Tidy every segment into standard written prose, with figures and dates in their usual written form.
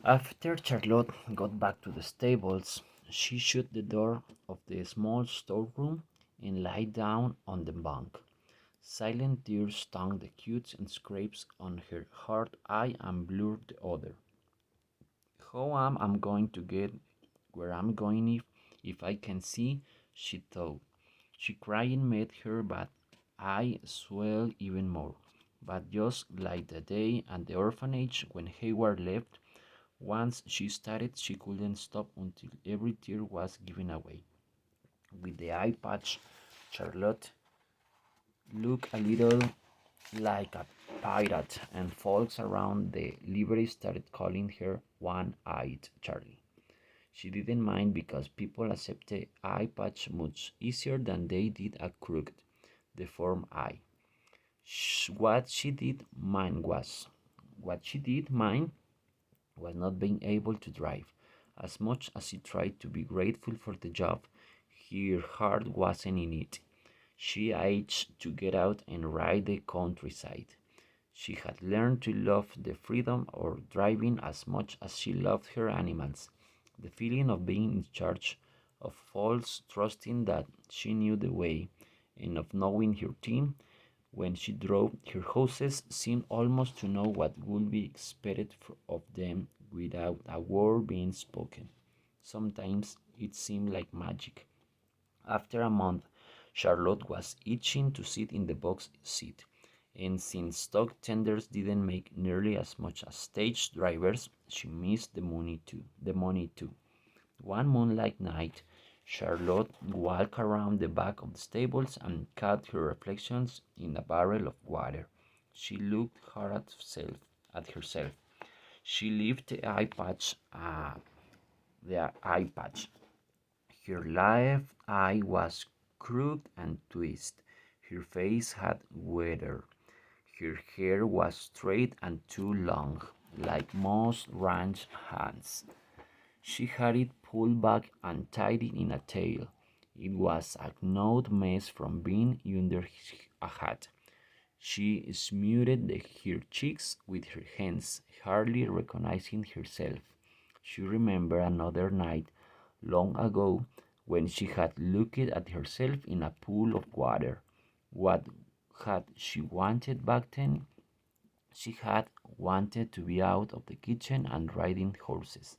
After Charlotte got back to the stables, she shut the door of the small storeroom and lay down on the bunk. Silent tears stung the cuts and scrapes on her hard eye and blurred the other. How am I going to get where I'm going if I can see? She thought. She crying made her bad eye swell even more. But just like the day at the orphanage when Hayward left, once she started, she couldn't stop until every tear was given away. With the eye patch, Charlotte looked a little like a pirate, and folks around the library started calling her One-Eyed Charlie. She didn't mind because people accepted eye patch much easier than they did a crooked, deformed eye. What she did mind was what she did mind was not being able to drive. As much as she tried to be grateful for the job, her heart wasn't in it. She itched to get out and ride the countryside. She had learned to love the freedom of driving as much as she loved her animals. The feeling of being in charge, of false trusting that she knew the way, and of knowing her team when she drove her horses seemed almost to know what would be expected of them without a word being spoken. Sometimes it seemed like magic. After a month, Charlotte was itching to sit in the box seat, and since stock tenders didn't make nearly as much as stage drivers, she missed the money too. One moonlight night, Charlotte walked around the back of the stables and caught her reflections in a barrel of water. She looked hard at herself. She lifted the eye patch. Her left eye was crooked and twisted. Her face had weathered. Her hair was straight and too long, like most ranch hands. She had it pulled back and tied in a tail. It was a gnawed mess from being under a hat. She smoothed her cheeks with her hands, hardly recognizing herself. She remembered another night long ago when she had looked at herself in a pool of water. What had she wanted back then? She had wanted to be out of the kitchen and riding horses.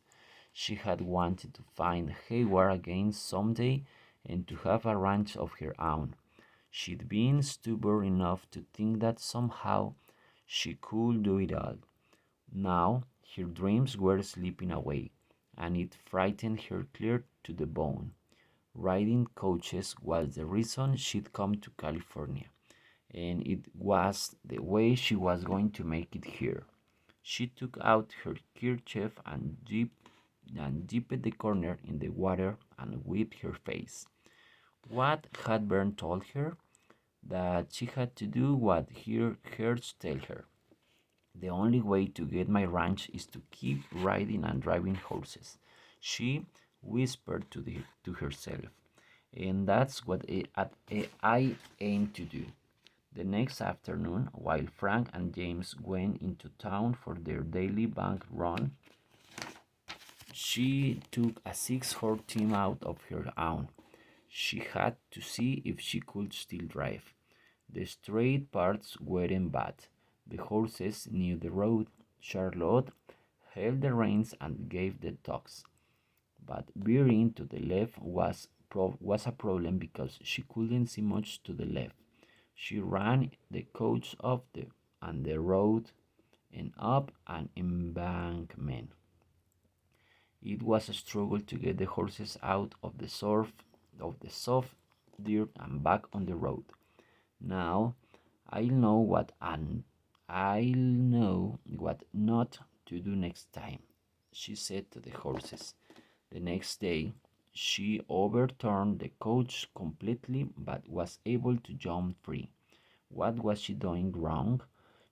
She had wanted to find Hayward again someday and to have a ranch of her own. She'd been stubborn enough to think that somehow she could do it all. Now her dreams were slipping away, and it frightened her clear to the bone. Riding coaches was the reason she'd come to California, and it was the way she was going to make it here. She took out her kerchief and dipped the corner in the water and wiped her face. What had Bern told her? That she had to do what her heart tell her. The only way to get my ranch is to keep riding and driving horses, she whispered to herself. And that's what I aim to do. The next afternoon, while Frank and James went into town for their daily bank run, she took a six-horse team out of her own. She had to see if she could still drive. The straight parts weren't bad. The horses knew the road. Charlotte held the reins and gave the tugs. But veering to the left was a problem because she couldn't see much to the left. She ran the coach off the road and up an embankment. It was a struggle to get the horses out of the soft dirt and back on the road. Now I'll know I'll know what not to do next time, she said to the horses. The next day she overturned the coach completely but was able to jump free. What was she doing wrong?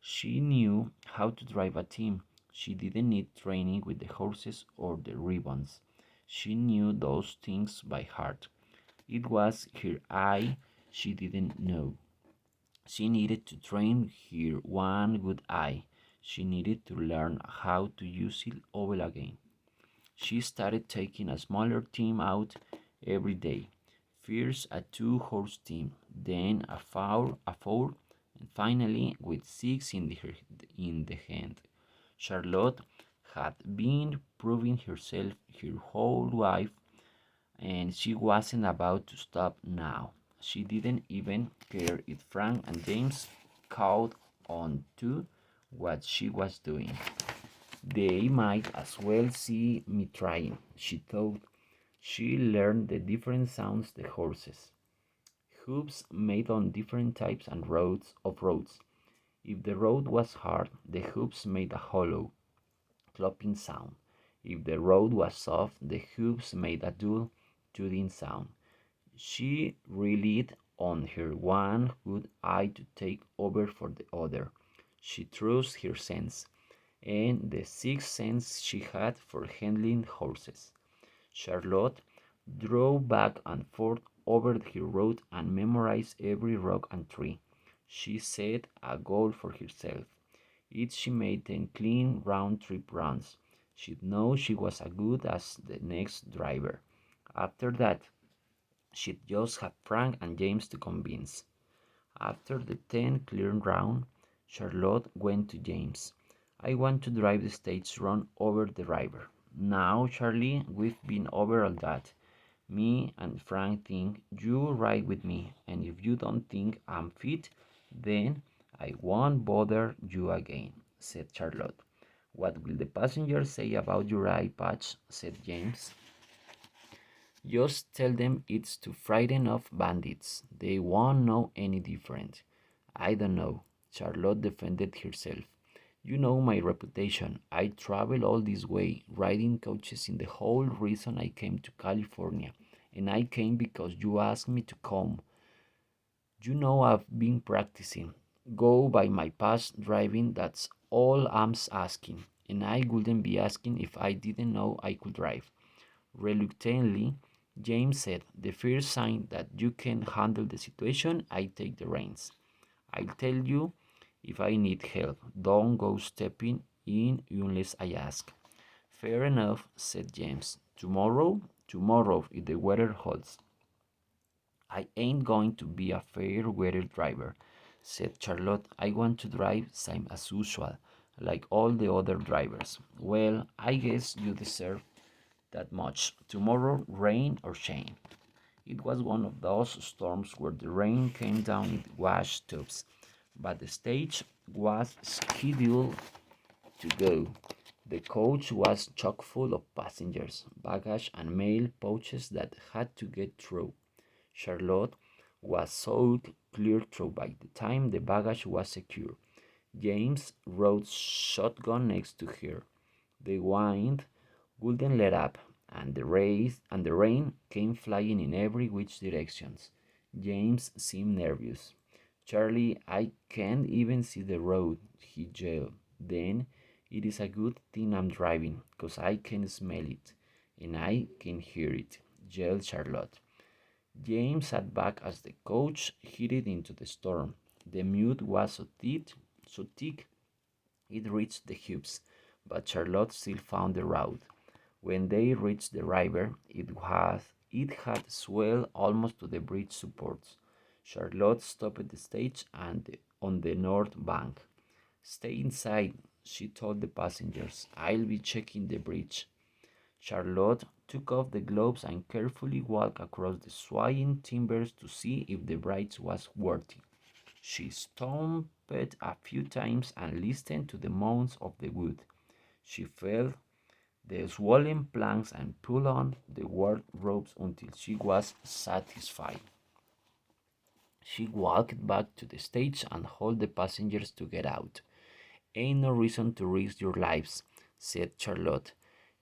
She knew how to drive a team. She didn't need training with the horses or the ribbons. She knew those things by heart. It was her eye she didn't know. She needed to train her one good eye. She needed to learn how to use it all again. She started taking a smaller team out every day. First a two-horse team, then a four, and finally with six in the hand. Charlotte had been proving herself her whole life, and she wasn't about to stop now. She didn't even care if Frank and James caught on to what she was doing. They might as well see me trying, she thought. She learned the different sounds the horses' hooves made on different types and roads. If the road was hard, the hooves made a hollow, clopping sound. If the road was soft, the hooves made a dull, thudding sound. She relied on her one good eye to take over for the other. She trusted her sense, and the sixth sense she had for handling horses. Charlotte drove back and forth over her road and memorized every rock and tree. She set a goal for herself. If she made 10 clean round-trip runs, she'd know she was as good as the next driver. After that, she'd just have Frank and James to convince. After the 10 clear round, Charlotte went to James. I want to drive the stage run over the river. Now, Charlie, we've been over all that. Me and Frank think you ride with me, and if you don't think I'm fit, then I won't bother you again, said Charlotte. What will the passengers say about your eye patch? Said James. Just tell them it's to frighten off bandits. They won't know any different. I don't know. Charlotte defended herself. You know my reputation. I travel all this way, riding coaches in the whole reason I came to California. And I came because you asked me to come. You know I've been practicing. Go by my past driving, that's all I'm asking. And I wouldn't be asking if I didn't know I could drive. Reluctantly, James said, the first sign that you can handle the situation, I take the reins. I'll tell you if I need help. Don't go stepping in unless I ask. Fair enough, said James. Tomorrow, if the weather holds. I ain't going to be a fair weather driver, said Charlotte. I want to drive same as usual, like all the other drivers. Well, I guess you deserve that much. Tomorrow, rain or shine. It was one of those storms where the rain came down in wash tubs, but the stage was scheduled to go. The coach was chock full of passengers, baggage, and mail pouches that had to get through. Charlotte was so clear through by the time the baggage was secure. James rode shotgun next to her. The wind wouldn't let up, and the rain came flying in every which directions. James seemed nervous. Charlie, I can't even see the road, he yelled. Then it is a good thing I'm driving, 'cause I can smell it, and I can hear it, yelled Charlotte. James sat back as the coach headed into the storm. The mud was so thick it reached the hips, but Charlotte still found the route. When they reached the river, it had swelled almost to the bridge supports. Charlotte stopped the stage on the north bank. Stay inside, she told the passengers. I'll be checking the bridge. Charlotte took off the gloves and carefully walked across the swaying timbers to see if the bridge was worthy. She stomped a few times and listened to the moans of the wood. She felt the swollen planks and pulled on the ward ropes until she was satisfied. She walked back to the stage and told the passengers to get out. Ain't no reason to risk your lives, said Charlotte.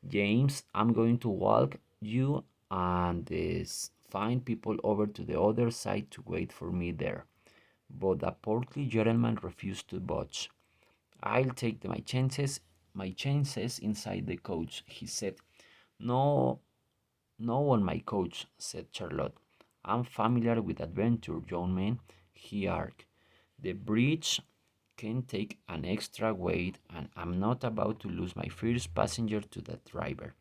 James, I'm going to walk you and these fine people over to the other side to wait for me there. But the portly gentleman refused to budge. I'll take my chances inside the coach, he said. No, no on my coach, said Charlotte. I'm familiar with adventure, young man, he argued. The bridge can take an extra weight and I'm not about to lose my first passenger to that driver.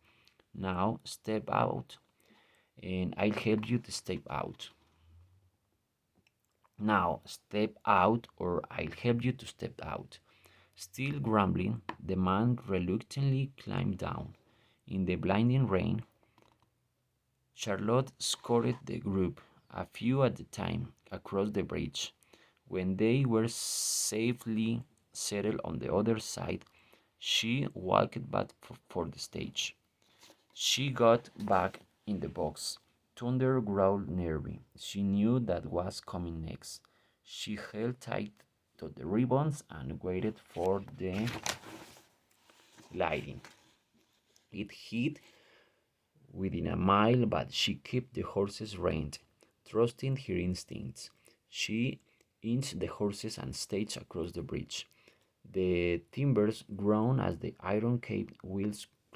Now step out and I'll help you to step out. Now step out or I'll help you to step out. Still grumbling, the man reluctantly climbed down. In the blinding rain, Charlotte escorted the group, a few at a time, across the bridge. When they were safely settled on the other side, she walked back for the stage. She got back in the box. Thunder growled nearby. She knew that was coming next. She held tight to the ribbons and waited for the lightning. It hit within a mile, but she kept the horses reined, trusting her instincts. She inched the horses and staged across the bridge. The timbers groaned as the iron capped wheels